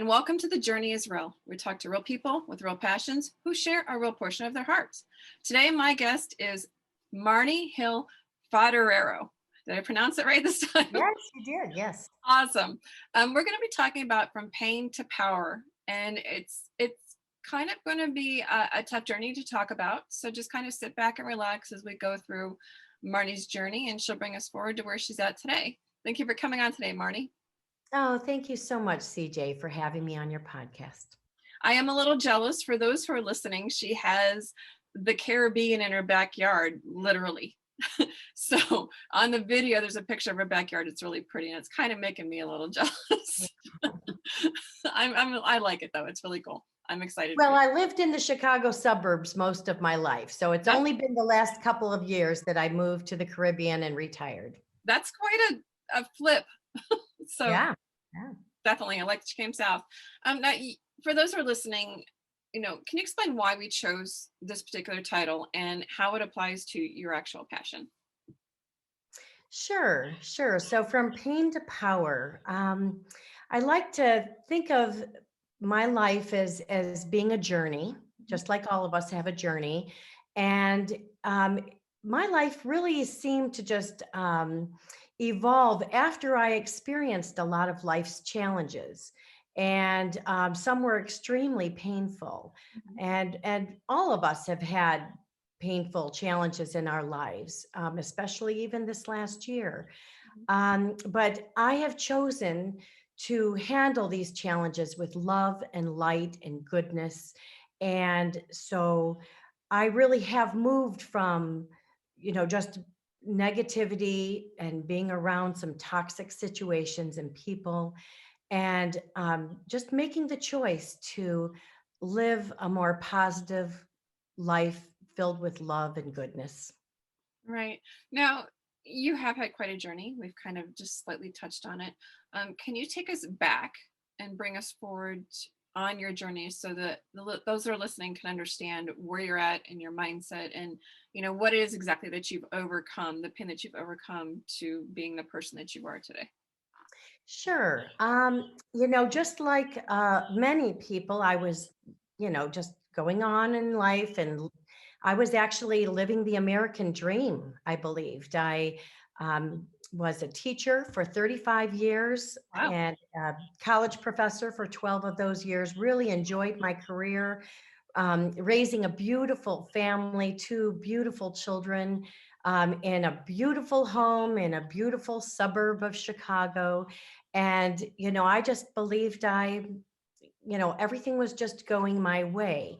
and welcome to The Journey is Real. We talk to real people with real passions who share a real portion of their hearts. Today, my guest is Marni Hill Foderaro. Did I pronounce it right this time? Yes, you did. Yes. Awesome. We're going to be talking about from pain to power, and it's kind of going to be a tough journey to talk about. So just kind of sit back and relax as we go through Marni's journey, and she'll bring us forward to where she's at today. Thank you for coming on today, Marni. Oh, thank you so much, CJ, for having me on your podcast. I am a little jealous. For those who are listening, she has the Caribbean in her backyard, literally. So on the video, there's a picture of her backyard. It's really pretty, and it's kind of making me a little jealous. I like it though. It's really cool. I'm excited. Well, I lived in the Chicago suburbs most of my life, so it's only been the last couple of years that I moved to the Caribbean and retired. That's quite a flip. So Yeah. definitely, I like that you came south. Now, for those who are listening, can you explain why we chose this particular title and how it applies to your actual passion? Sure. So from pain to power, I like to think of my life as being a journey, just like all of us have a journey. And my life really seemed to just evolve after I experienced a lot of life's challenges. And some were extremely painful. And all of us have had painful challenges in our lives, especially even this last year. But I have chosen to handle these challenges with love and light and goodness. And so I really have moved from, just negativity and being around some toxic situations and people, and just making the choice to live a more positive life filled with love and goodness. Right. Now, you have had quite a journey. We've kind of just slightly touched on it. Can you take us back and bring us forward on your journey so that those who are listening can understand where you're at in your mindset and, what it is exactly that you've overcome, the pain that you've overcome to being the person that you are today? Sure. Just like many people, I was, just going on in life, and I was actually living the American dream, I believed. I was a teacher for 35 years Wow. and a college professor for 12 of those years, really enjoyed my career, raising a beautiful family, two beautiful children, in a beautiful home in a beautiful suburb of Chicago. And, I just believed everything was just going my way.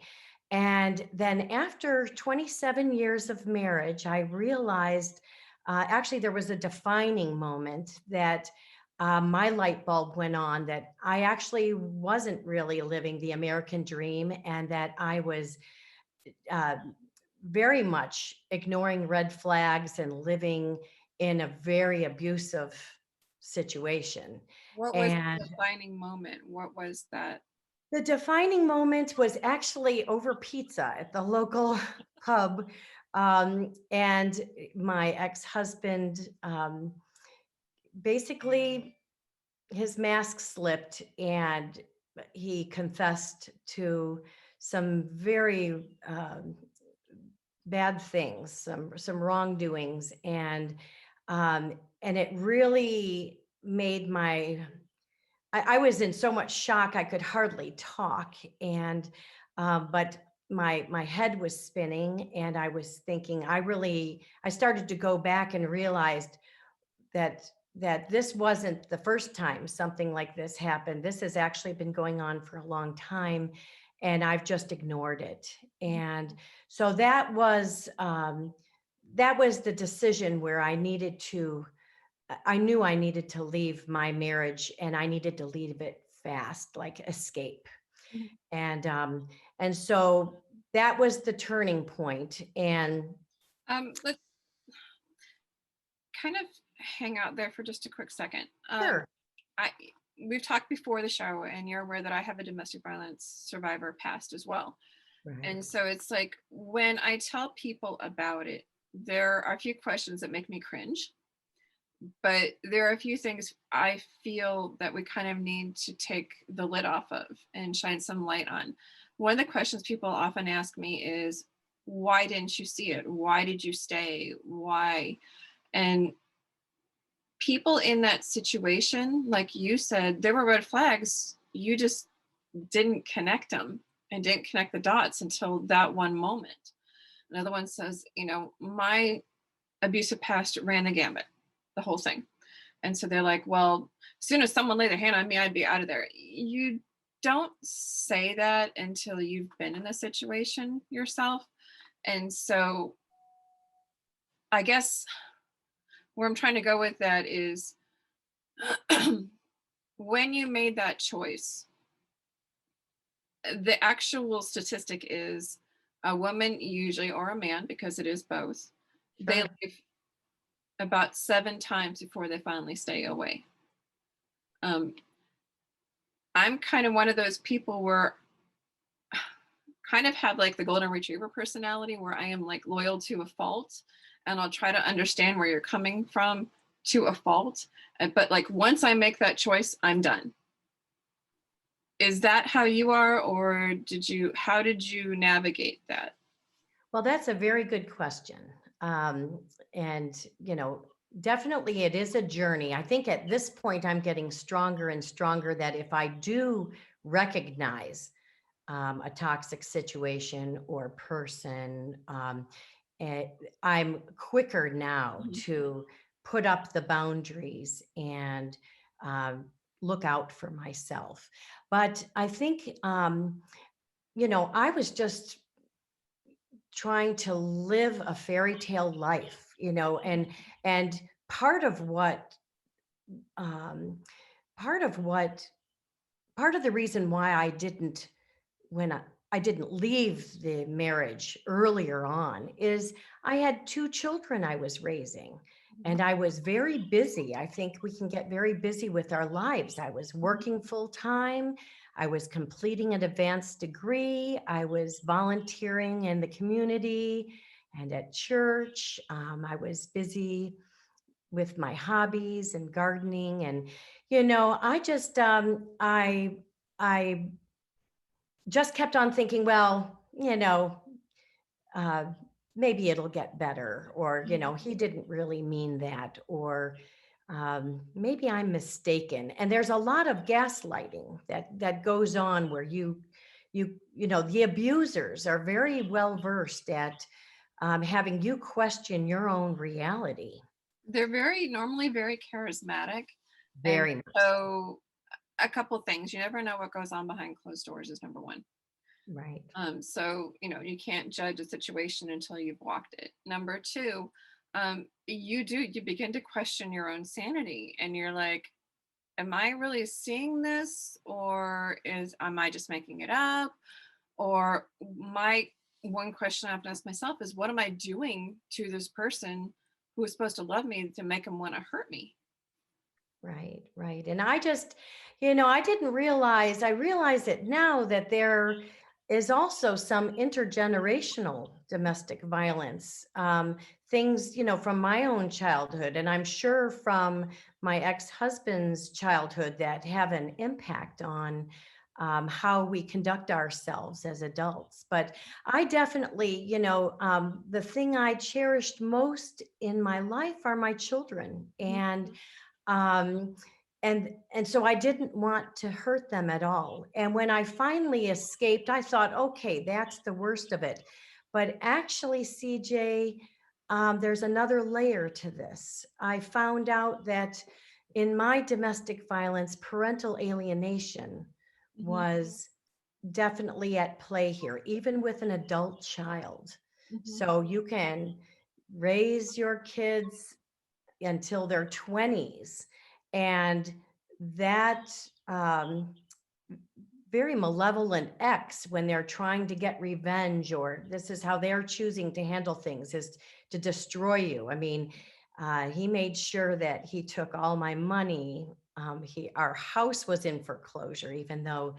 And then after 27 years of marriage, I realized actually there was a defining moment that my light bulb went on, that I actually wasn't really living the American dream, and that I was uh, very much ignoring red flags and living in a very abusive situation. What was And the defining moment? What was that? the defining moment was actually over pizza at the local pub. And my ex-husband, basically, his mask slipped and he confessed to some very bad things, some wrongdoings, and it really made I was in so much shock I could hardly talk, and but my head was spinning, and I was thinking, I started to go back and realized that this wasn't the first time something like this happened. This has actually been going on for a long time, and I've just ignored it. And so that was the decision where I knew I needed to leave my marriage, and I needed to leave it fast, like escape. Mhm. And so that was the turning point. And Let's kind of hang out there for just a quick second. sure. I We've talked before the show, and you're aware that I have a domestic violence survivor past as well. Right. And so it's like when I tell people about it, there are a few questions that make me cringe. But there are a few things I feel that we kind of need to take the lid off of and shine some light on. One of the questions people often ask me is, why didn't you see it? Why did you stay? Why? And people in that situation, like you said, there were red flags. You just didn't connect them and didn't connect the dots until that one moment. Another one says, my abusive past ran the gambit, the whole thing. And so they're like, well, as soon as someone laid their hand on me, I'd be out of there. You don't say that until you've been in a situation yourself. And so I guess where I'm trying to go with that is when you made that choice, the actual statistic is a woman, usually, or a man, because it is both, they Sure. leave about 7 times before they finally stay away. Um, I'm kind of one of those people where kind of have like the golden retriever personality where I am like loyal to a fault and I'll try to understand where you're coming from to a fault. But like once I make that choice, I'm done. Is that how you are, or how did you navigate that? Well, that's a very good question. Um, and, definitely it is a journey. I think at this point, I'm getting stronger and stronger that if I do recognize a toxic situation or person, eh, I'm quicker now Mhm. to put up the boundaries and um, look out for myself. But I think, I was just trying to live a fairy tale life, and part of what um, part of what part of the reason why when I didn't leave the marriage earlier on is I had 2 children I was raising Mhm. and I was very busy. I think we can get very busy with our lives. I was Mhm. working full time. I was completing an advanced degree. I was volunteering in the community and at church. I was busy with my hobbies and gardening and I just I just kept on thinking, well, uh, maybe it'll get better, or, Mhm. he didn't really mean that, or maybe I'm mistaken. And there's a lot of gaslighting that goes on where the abusers are very well versed at having you question your own reality. They're normally very charismatic. And Very much so. so, a couple things, you never know what goes on behind closed doors, is number one. Right. So, you can't judge a situation until you've walked it. Number two, you begin to question your own sanity and you're like, am I really seeing this, or am I just making it up? Or my one question I have to ask myself is, what am I doing to this person who is supposed to love me to make them want to hurt me? Right, right. And I just, I realize it now that there is also some intergenerational domestic violence, things, from my own childhood, and I'm sure from my ex-husband's childhood that have an impact on how we conduct ourselves as adults. But I definitely, the thing I cherished most in my life are my children. Um, and so I didn't want to hurt them at all. And when I finally escaped, I thought, okay, that's the worst of it. But actually, CJ, there's another layer to this. I found out that in my domestic violence, parental alienation Mhm. was definitely at play here, even with an adult child. Mhm. So you can raise your kids until their 20s. And that very malevolent ex, when they're trying to get revenge, or this is how they're choosing to handle things, is to destroy you. I mean, he made sure that he took all my money. Our house was in foreclosure, even though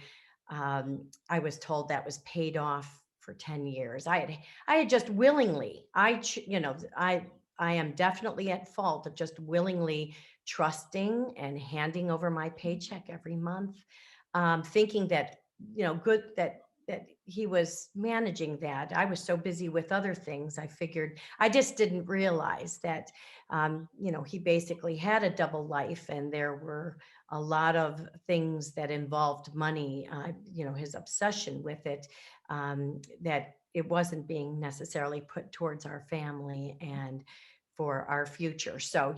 I was told that was paid off for 10 years. I had just willingly, I am definitely at fault of just willingly trusting and handing over my paycheck every month, thinking that, good that he was managing that. I was so busy with other things. I figured I just didn't realize that, he basically had a double life, and there were a lot of things that involved money, his obsession with it, that it wasn't being necessarily put towards our family and for our future. So,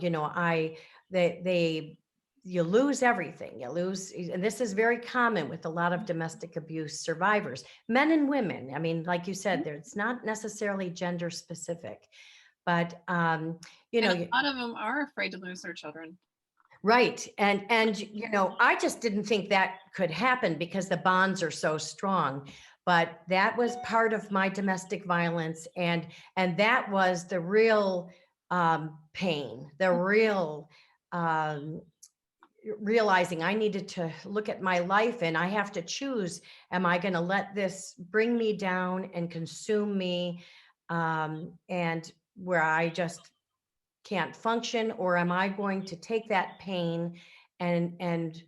they you lose everything. You lose, and this is very common with a lot of domestic abuse survivors, men and women. I mean, like you said, there it's not necessarily gender specific, but And a lot of them are afraid to lose their children. right. And I just didn't think that could happen because the bonds are so strong. But that was part of my domestic violence, and that was the real pain, the real um, realizing I needed to look at my life, and I have to choose, am I going to let this bring me down and consume me, and where I just can't function, or am I going to take that pain and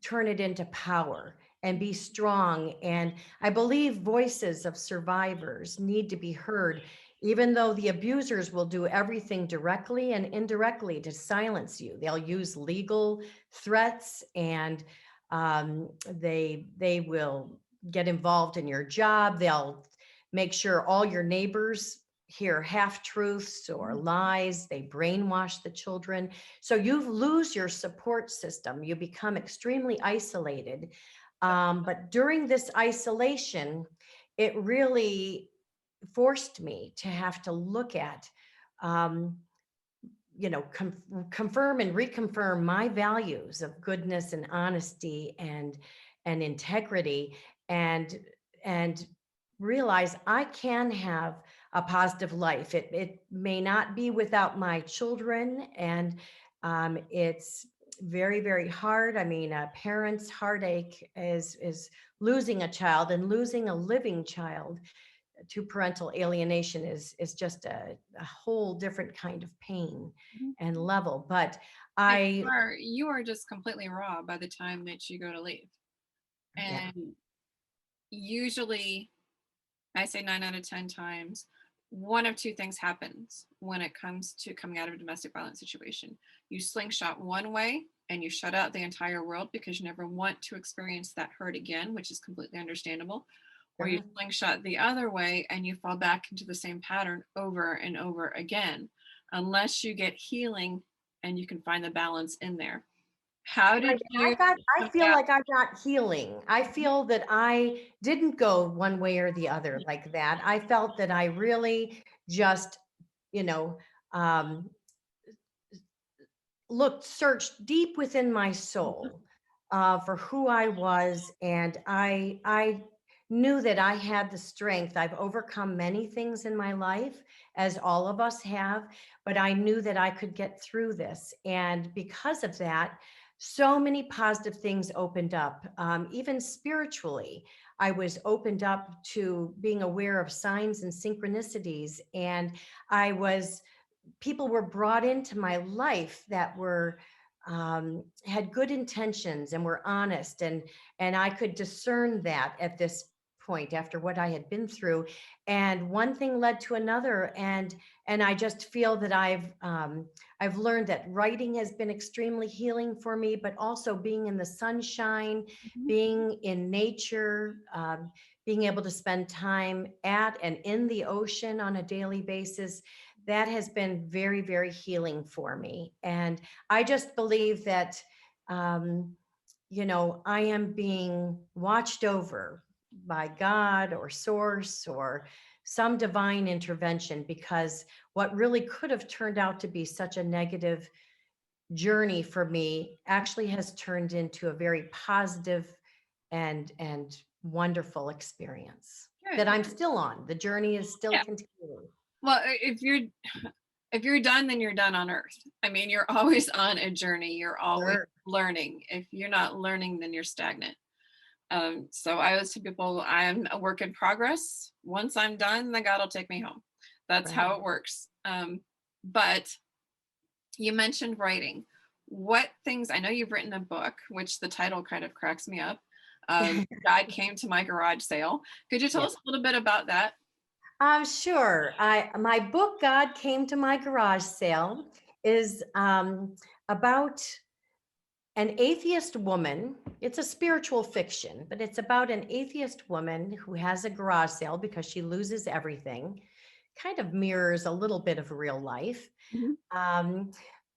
turn it into power and be strong? And I believe voices of survivors need to be heard, even though the abusers will do everything directly and indirectly to silence you. They'll use legal threats, and they will get involved in your job. They'll make sure all your neighbors hear half truths or lies. They brainwash the children. So you lose your support system. You become extremely isolated. But during this isolation, it really forced me to have to look at, um, confirm and reconfirm my values of goodness and honesty and integrity, and and realize I can have a positive life. It may not be without my children, and it's very, very hard. I mean, a parent's heartache is losing a child, and losing a living child to parental alienation is just a whole different kind of pain Mhm. and level. But And I, you are just completely raw by the time that you go to leave. yeah, And usually, I say 9 out of 10 times, one of two things happens when it comes to coming out of a domestic violence situation. You slingshot one way and you shut out the entire world because you never want to experience that hurt again, which is completely understandable. Or you sure. slingshot the other way and you fall back into the same pattern over and over again, unless you get healing and you can find the balance in there. How Right. did you I come feel out? like I got healing. I feel that I didn't go one way or the other like that. I felt that I really just, you know, um, looked, searched deep within my soul for who I was, and I knew that I had the strength. I've overcome many things in my life, as all of us have, but I knew that I could get through this, and because of that, so many positive things opened up. Even spiritually, I was opened up to being aware of signs and synchronicities, and I was people were brought into my life that were had good intentions and were honest, and I could discern that at this point after what I had been through, and one thing led to another, and I just feel that I've learned that writing has been extremely healing for me, but also being in the sunshine, Mhm. being in nature, being able to spend time at and in the ocean on a daily basis, that has been very, very healing for me. And I just believe that, um, I am being watched over by God or source or some divine intervention, because what really could have turned out to be such a negative journey for me actually has turned into a very positive and wonderful experience that Good. I'm still on. The journey is still Yeah. continuing. Well, if you're done, then you're done on earth. I mean, you're always on a journey. You're always Sure. learning. If you're not learning, then you're stagnant. So I always tell people I'm a work in progress. Once I'm done, then God will take me home. That's Right. how it works. But you mentioned writing. What things, I know you've written a book, which the title kind of cracks me up. God came to my garage sale. Could you tell Yeah. us a little bit about that? Sure. My book, God Came to My Garage Sale, is about an atheist woman. It's a spiritual fiction, but it's about an atheist woman who has a garage sale because she loses everything. Kind of mirrors a little bit of real life. Mhm, Um,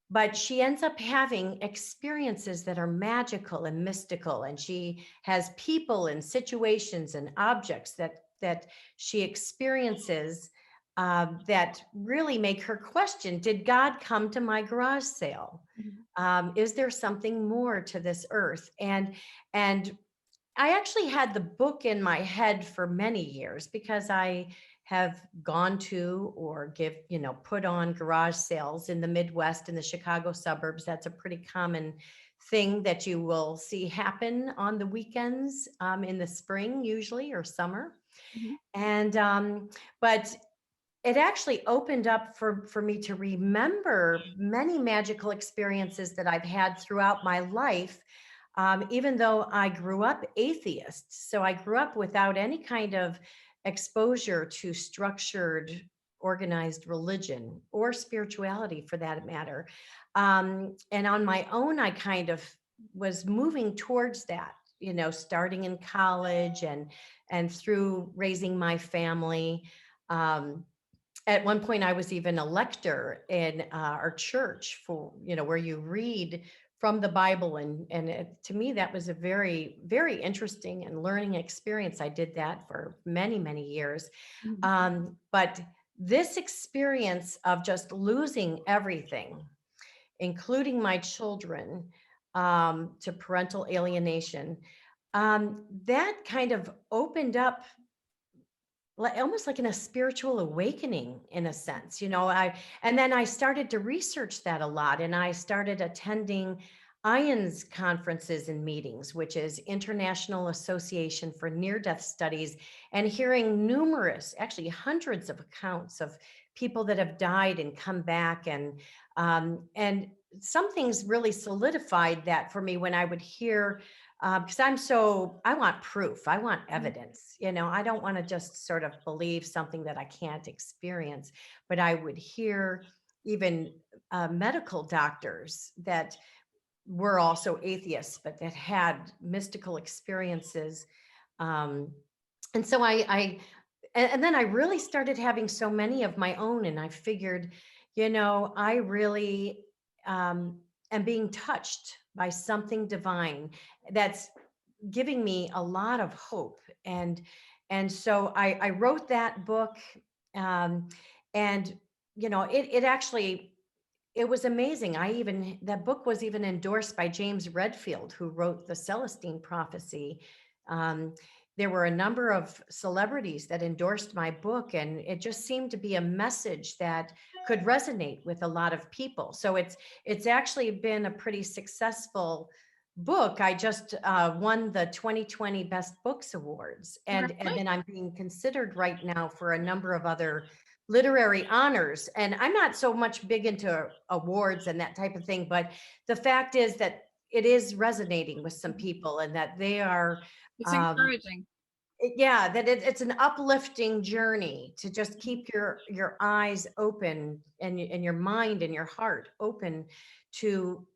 but she ends up having experiences that are magical and mystical, and she has people and situations and objects that she experiences that really make her question, did God come to my garage sale? mhm, Is there something more to this earth? And I actually had the book in my head for many years because I have gone to or put on garage sales in the Midwest, in the Chicago suburbs. That's a pretty common thing that you will see happen on the weekends in the spring, usually, or summer. mhm, But it actually opened up for me to remember many magical experiences that I've had throughout my life, even though I grew up atheist. So I grew up without any kind of exposure to structured, organized religion or spirituality for that matter. And on my own, I kind of was moving towards that, starting in college and through raising my family. Um, at one point, I was even a lector in our church for, where you read from the Bible. To me, that was a very, very interesting and learning experience. I did that for many, many years. mhm, But this experience of just losing everything, including my children, to parental alienation, that kind of opened up almost like in a spiritual awakening in a sense. And then I started to research that a lot, and I started attending IANS conferences and meetings, which is International Association for Near Death Studies, and hearing numerous, actually hundreds of accounts of people that have died and come back. And some things really solidified that for me when I would hear, because I want proof, I want mhm, evidence. I don't want to just sort of believe something that I can't experience. But I would hear even medical doctors that were also atheists, but that had mystical experiences. Um, and so and then I really started having so many of my own, and I figured, I really am being touched by something divine that's giving me a lot of hope. And so I wrote that book. um, and it actually, it was amazing. That book was even endorsed by James Redfield, who wrote the Celestine Prophecy. um, there were a number of celebrities that endorsed my book, and it just seemed to be a message that could resonate with a lot of people. So it's actually been a pretty successful book. I just won the 2020 Best Books Awards, and then I'm congratulations. being considered right now for a number of other literary honors. And I'm not so much big into awards and that type of thing, but the fact is that it is resonating with some Mhm. people, and that they are It's um, encouraging. yeah, that it's an uplifting journey to just Mhm, keep your eyes open, and your mind and your heart open to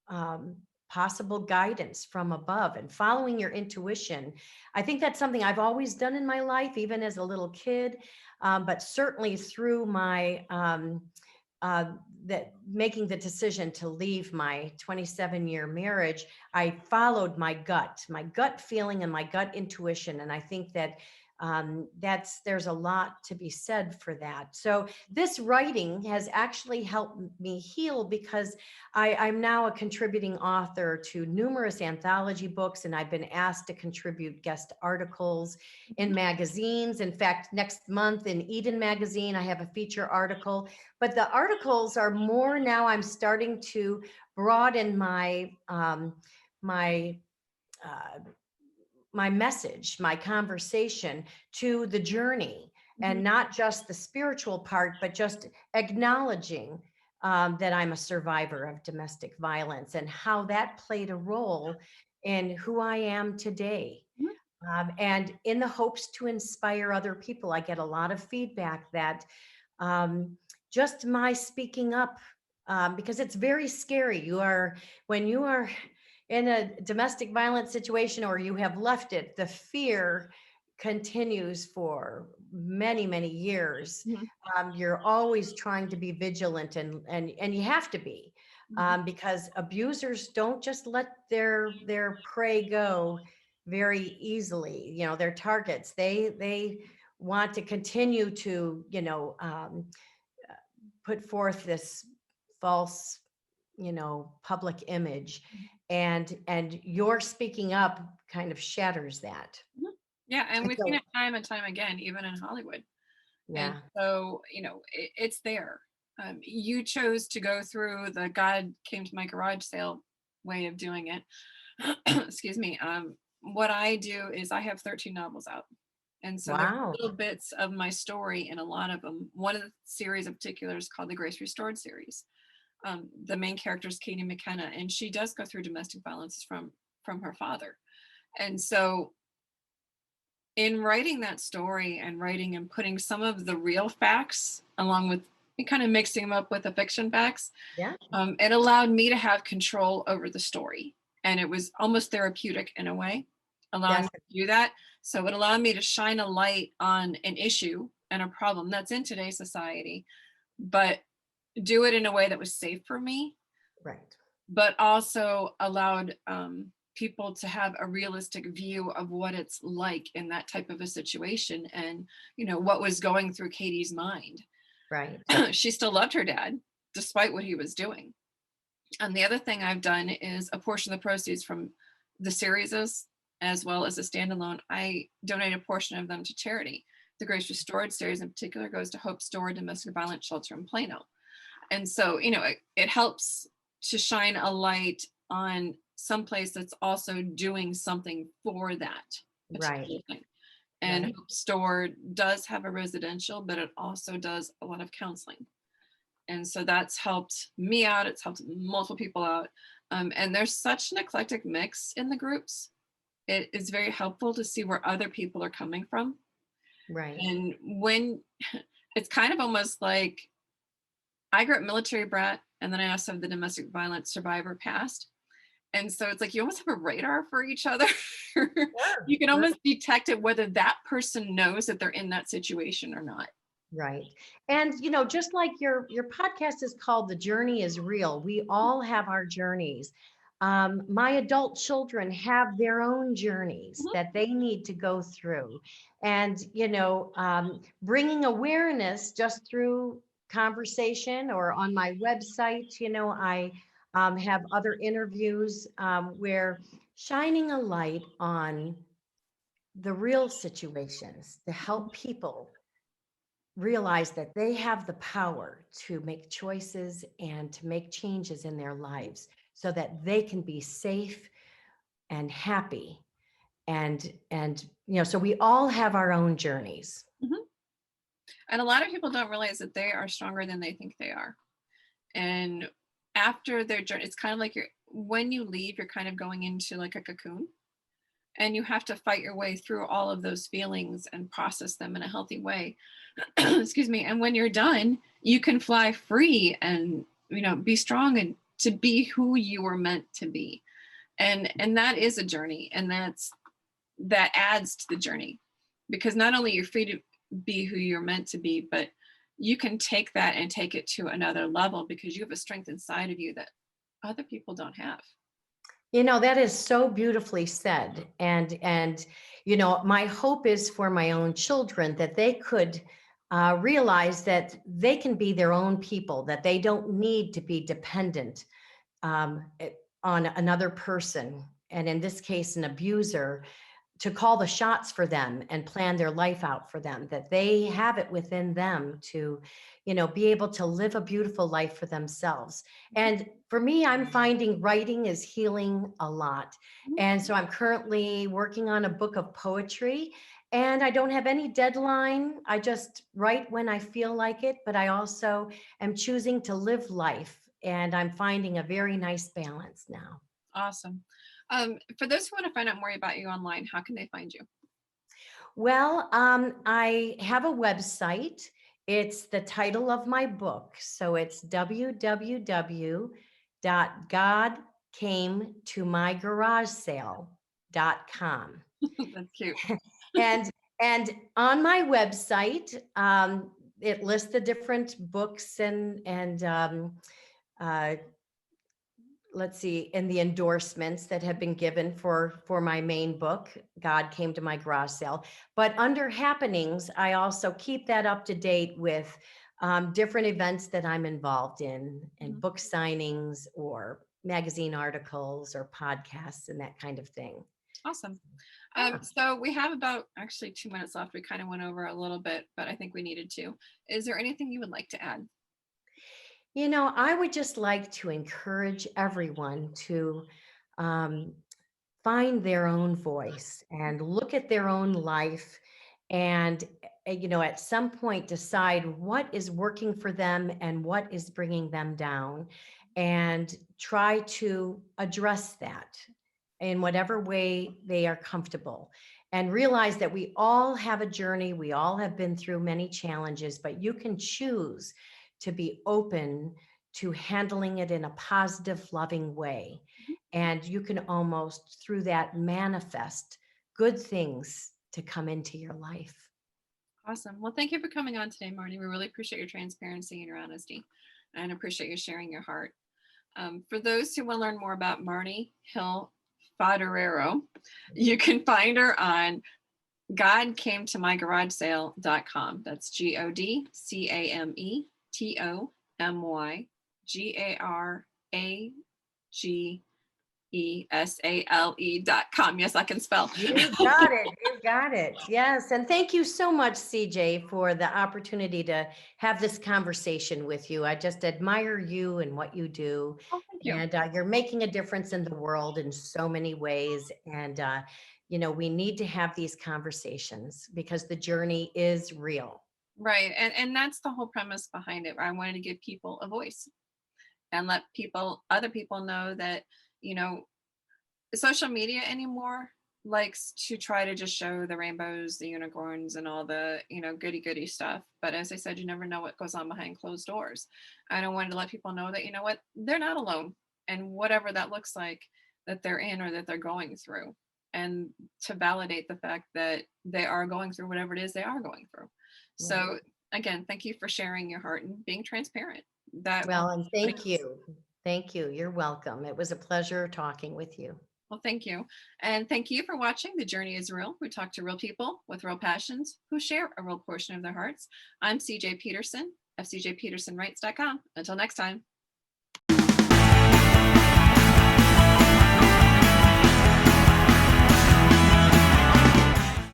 um, possible guidance from above, and following your intuition. I think that's something I've always done in my life, even as a little kid, but certainly through my uh, that making the decision to leave my 27-year marriage. I followed my gut feeling and my gut intuition. And I think that there's a lot to be said for that. So this writing has actually helped me heal, because I'm now a contributing author to numerous anthology books, and I've been asked to contribute guest articles in mhm, magazines. In fact, next month in Eden magazine, I have a feature article. But the articles are more now. I'm starting to broaden my uh, my message, my conversation, to the journey. Mhm. and not just the spiritual part, but just acknowledging that I'm a survivor of domestic violence and how that played a role in who I am today. Mhm. And in the hopes to inspire other people, I get a lot of feedback that um, just my speaking up, because it's very scary. When you are in a domestic violence situation or you have left it, the fear continues for many, many years. Mhm. You're always trying to be vigilant, and you have to be, Mhm. because abusers don't just let their prey go very easily. Their targets. They want to continue to put forth this false public image, and your speaking up kind of shatters that. Mhm. Yeah, and And we've seen so it time and time again, even in Hollywood. And yeah. so, it's there. You chose to go through the God came to my garage sale way of doing it. Excuse me. What I do is I have 13 novels out. And so there's Wow. little bits of my story in a lot of them. One of the series in particular is called the Grace Restored series. The main character is Katie McKenna, and she does go through domestic violence from her father. And so in writing that story and writing and putting some of the real facts along with and kind of mixing them up with the fiction facts, Yeah. it allowed me to have control over the story. And it was almost therapeutic in a way, allowing Yes. me to do that. So it allowed me to shine a light on an issue and a problem that's in today's society, but do it in a way that was safe for me, Right. but also allowed people to have a realistic view of what it's like in that type of a situation and what was going through Katie's mind. Right. She still loved her dad despite what he was doing. And the other thing I've done is a portion of the proceeds from the series as well as a standalone, I donate a portion of them to charity. The Grace Restored series in particular goes to Hope Store domestic violence shelter in Plano. And so it helps to shine a light on some place that's also doing something for that Right. particular thing. And Right. Hope Store does have a residential, but it also does a lot of counseling. And so that's helped me out. It's helped multiple people out. And there's such an eclectic mix in the groups. It is very helpful to see where other people are coming from. Right. And when it's kind of almost like I grew up military brat, and then I also have the domestic violence survivor past. And so it's like you almost have a radar for each other. Sure. You can Sure. almost detect it whether that person knows that they're in that situation or not. Right. And just like your podcast is called The Journey is Real, we all have our journeys. My adult children have their own journeys Mhm. that they need to go through. And bringing awareness just through conversation or on my website, I have other interviews where shining a light on the real situations to help people realize that they have the power to make choices and to make changes in their lives so that they can be safe and happy, and so we all have our own journeys. Mhm. And a lot of people don't realize that they are stronger than they think they are. And after their journey, it's kind of like when you leave, you're kind of going into like a cocoon, and you have to fight your way through all of those feelings and process them in a healthy way. Excuse me. And when you're done, you can fly free and be strong and to be who you were meant to be. And that is a journey, and that adds to the journey, because not only you're free to be who you're meant to be, but you can take that and take it to another level because you have a strength inside of you that other people don't have. That is so beautifully said. And my hope is for my own children that they could realize that they can be their own people, that they don't need to be dependent on another person, and in this case, an abuser, to call the shots for them and plan their life out for them, that they have it within them to be able to live a beautiful life for themselves. And for me, I'm finding writing is healing a lot, Mhm. and so I'm currently working on a book of poetry, And I don't have any deadline. I just write when I feel like it, but I also am choosing to live life. And I'm finding a very nice balance now. Awesome. For those who want to find out more about you online, how can they find you? Well, I have a website. It's the title of my book. So it's www.godcametomygarage.com. That's cute. And and on my website, it lists the different books and uh, let's see, in the endorsements that have been given for my main book, God Came to My Garage Sale. But under happenings, I also keep that up to date with different events that I'm involved in, and Mhm. book signings or magazine articles or podcasts and that kind of thing. Awesome. Yeah. So we have about actually 2 minutes left. We kind of went over a little bit, but I think we needed to. Is there anything you would like to add? I would just like to encourage everyone to um, find their own voice and look at their own life and at some point decide what is working for them and what is bringing them down, and try to address that in whatever way they are comfortable, and realize that we all have a journey, we all have been through many challenges, but you can choose to be open to handling it in a positive, loving way. Mhm. And you can almost, through that, manifest good things to come into your life. Awesome. Well, thank you for coming on today, Marty. We really appreciate your transparency and your honesty, and appreciate you sharing your heart. For those who want to learn more about Marni Hill Foderaro, you can find her on godcametomygarage.com. That's GODCAMETOMYGARAGESALE.com. Yes, I can spell. You got it. You got it. Yes. And thank you so much, CJ, for the opportunity to have this conversation with you. I just admire you and what you do. Oh, thank you. And you're making a difference in the world in so many ways. And, we need to have these conversations because the journey is real. Right. And that's the whole premise behind it. I wanted to give people a voice and let other people know that, you know, social media anymore likes to try to just show the rainbows, the unicorns, and all the, goody goody stuff. But as I said, you never know what goes on behind closed doors. And I wanted to let people know that, you know what, they're not alone. And whatever that looks like that they're in or that they're going through. And to validate the fact that they are going through whatever it is they are going through. Right. So again, thank you for sharing your heart and being transparent. That will Well, and help. thank you. Thank you. You're welcome. It was a pleasure talking with you. Well, thank you. And thank you for watching The Journey is Real. We talk to real people with real passions who share a real portion of their hearts. I'm CJ Peterson of cjpetersonwrites.com. Until next time.